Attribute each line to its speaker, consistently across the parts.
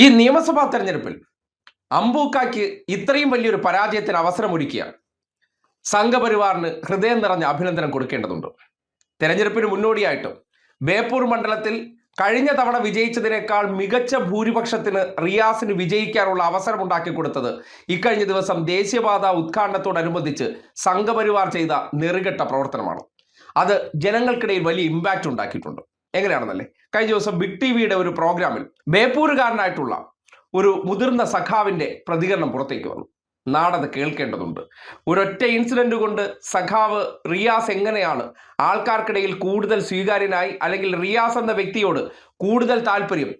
Speaker 1: ഈ നിയമസഭാ തെരഞ്ഞെടുപ്പിൽ അമ്പൂക്കായ്ക്ക് ഇത്രയും വലിയൊരു പരാജയത്തിന് അവസരമൊരുക്കിയ സംഘപരിവാറിന് ഹൃദയം നിറഞ്ഞ അഭിനന്ദനം കൊടുക്കേണ്ടതുണ്ട്. തെരഞ്ഞെടുപ്പിന് മുന്നോടിയായിട്ട് ബേപ്പൂർ മണ്ഡലത്തിൽ കഴിഞ്ഞ തവണ വിജയിച്ചതിനേക്കാൾ മികച്ച ഭൂരിപക്ഷത്തിന് റിയാസിന് വിജയിക്കാനുള്ള അവസരമുണ്ടാക്കി കൊടുത്തത് ഇക്കഴിഞ്ഞ ദിവസം ദേശീയപാത ഉദ്ഘാടനത്തോടനുബന്ധിച്ച് സംഘപരിവാർ ചെയ്ത നെറുകെട്ട പ്രവർത്തനമാണ്. അത് ജനങ്ങൾക്കിടയിൽ വലിയ ഇമ്പാക്റ്റ് ഉണ്ടാക്കിയിട്ടുണ്ട്. എങ്ങനെയാണെന്നല്ലേ, കഴിഞ്ഞ ദിവസം ബിഗ് ടിവിയുടെ ഒരു പ്രോഗ്രാമിൽ ബേപ്പൂരുകാരനായിട്ടുള്ള ഒരു മുതിർന്ന സഖാവിന്റെ പ്രതികരണം പുറത്തേക്ക് വന്നു. നാടത് കേൾക്കേണ്ടതുണ്ട്. ഒരൊറ്റ ഇൻസിഡന്റ് കൊണ്ട് സഖാവ് റിയാസ് എങ്ങനെയാണ് ആൾക്കാർക്കിടയിൽ കൂടുതൽ സ്വീകാര്യനായി, അല്ലെങ്കിൽ റിയാസ് എന്ന വ്യക്തിയോട് കൂടുതൽ താല്പര്യം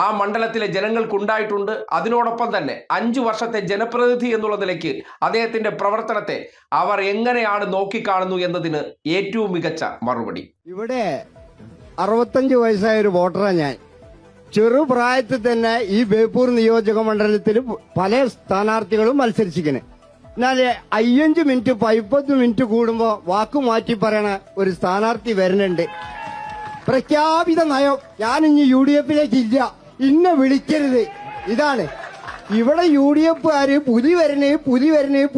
Speaker 1: ആ മണ്ഡലത്തിലെ ജനങ്ങൾക്കുണ്ടായിട്ടുണ്ട്. അതിനോടൊപ്പം തന്നെ 5 വർഷത്തെ ജനപ്രതിനിധി എന്നുള്ള നിലയ്ക്ക് അദ്ദേഹത്തിന്റെ പ്രവർത്തനത്തെ അവർ എങ്ങനെയാണ് നോക്കിക്കാണുന്നു എന്നതിന് ഏറ്റവും മികച്ച മറുപടി.
Speaker 2: ഇവിടെ 65 വയസ്സായ ഒരു വോട്ടറാണ് ഞാൻ. ചെറുപ്രായത്തിൽ തന്നെ ഈ ബേപ്പൂർ നിയോജക മണ്ഡലത്തിൽ പല സ്ഥാനാർത്ഥികളും മത്സരിച്ചിരിക്കണ്. എന്നാല് 5 മിനിറ്റ് 50 മിനിറ്റ് കൂടുമ്പോ വാക്കു മാറ്റി പറയണ ഒരു സ്ഥാനാർത്ഥി വരുന്നുണ്ട്. പ്രഖ്യാപിത നയം, ഞാനിഞ്ഞ് UDF ഇല്ല, ഇന്നെ വിളിക്കരുത്. ഇതാണ് ഇവിടെ UDFകാര് പുലി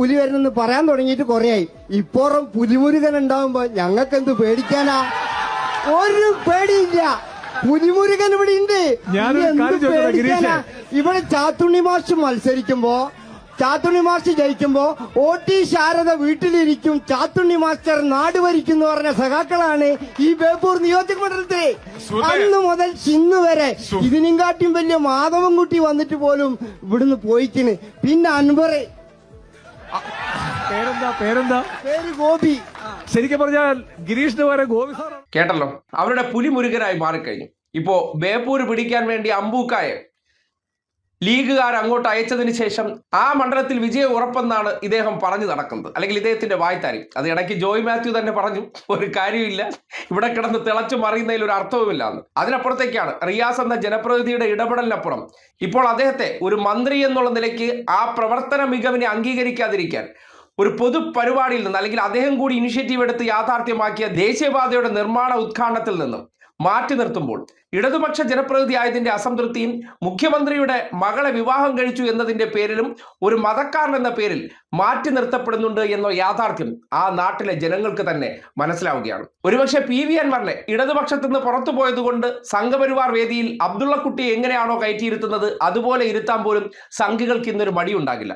Speaker 2: വരണേന്ന് പറയാൻ തുടങ്ങിയിട്ട് കുറേയായി. ഇപ്പോഴും പുലിമുരുകൻ ഉണ്ടാവുമ്പോ ഞങ്ങൾക്കെന്ത് പേടിക്കാനാ? ഒരു പേടിയില്ല. പുലിമുരുകൻ ഇവിടെ ഉണ്ട്. ഇവിടെ ചാത്തുണ്ണി മാഷ് മത്സരിക്കുമ്പോ, ചാത്തുണ്ണി മാഷ് ജയിക്കുമ്പോ OT ശാരദ വീട്ടിലിരിക്കും, ചാത്തുണ്ണി മാസ്റ്റർ നാട് ഭരിക്കും എന്ന് പറഞ്ഞ സഖാക്കളാണ് ഈ ബേപ്പൂർ നിയോജക മണ്ഡലത്തില്. അന്ന് മുതൽ ഇന്ന് വരെ ഇതിനെക്കാട്ടിയും വലിയ മാധവൻകുട്ടി വന്നിട്ട് പോലും ഇവിടുന്ന് പോയിക്കണ്. പിന്നെ അൻവർ, പേര് ഗോപി.
Speaker 3: ശരിക്കും പറഞ്ഞാൽ ഗിരീഷിന് വരെ ഗോപി സാർ
Speaker 1: കേട്ടല്ലോ, അവരുടെ പുലിമുരുകനായി മാറിക്കഴിഞ്ഞു. ഇപ്പോ ബേപ്പൂര് പിടിക്കാൻ വേണ്ടി അമ്പൂക്കായെ ലീഗുകാർ അങ്ങോട്ട് അയച്ചതിന് ശേഷം ആ മണ്ഡലത്തിൽ വിജയം ഉറപ്പെന്നാണ് ഇദ്ദേഹം പറഞ്ഞു നടക്കുന്നത്, അല്ലെങ്കിൽ ഇദ്ദേഹത്തിന്റെ വായ്ത്താരി. അത് ഇടയ്ക്ക് ജോയ് മാത്യു തന്നെ പറഞ്ഞു, ഒരു കാര്യമില്ല, ഇവിടെ കിടന്ന് തിളച്ചു മറിയുന്നതിൽ ഒരു അർത്ഥവുമില്ല എന്ന്. അതിനപ്പുറത്തേക്കാണ് റിയാസ് എന്ന ജനപ്രതിനിധിയുടെ ഇടപെടലിനപ്പുറം ഇപ്പോൾ അദ്ദേഹത്തെ ഒരു മന്ത്രി എന്നുള്ള നിലയ്ക്ക് ആ പ്രവർത്തന മികവിനെ അംഗീകരിക്കാതിരിക്കാൻ ഒരു പൊതു പരിപാടിയിൽ നിന്ന്, അല്ലെങ്കിൽ അദ്ദേഹം കൂടി ഇനിഷ്യേറ്റീവ് എടുത്ത് യാഥാർത്ഥ്യമാക്കിയ ദേശീയപാതയുടെ നിർമ്മാണ ഉദ്ഘാടനത്തിൽ നിന്നും മാറ്റി നിർത്തുമ്പോൾ ഇടതുപക്ഷ ജനപ്രതിനിധി ആയതിന്റെ അസംതൃപ്തിയും മുഖ്യമന്ത്രിയുടെ മകളെ വിവാഹം കഴിച്ചു എന്നതിന്റെ പേരിലും ഒരു മതക്കാരൻ എന്ന പേരിൽ മാറ്റി നിർത്തപ്പെടുന്നുണ്ട് എന്ന യാഥാർത്ഥ്യം ആ നാട്ടിലെ ജനങ്ങൾക്ക് തന്നെ മനസ്സിലാവുകയാണ്. ഒരുപക്ഷെ PV അൻവറിനെ ഇടതുപക്ഷത്തു നിന്ന് പുറത്തു പോയതുകൊണ്ട് സംഘപരിവാർ വേദിയിൽ അബ്ദുള്ളക്കുട്ടിയെ എങ്ങനെയാണോ കയറ്റിയിരുത്തുന്നത് അതുപോലെ ഇരുത്താൻ പോലും സംഘികൾക്ക് ഇന്നൊരു മടിയുണ്ടാകില്ല.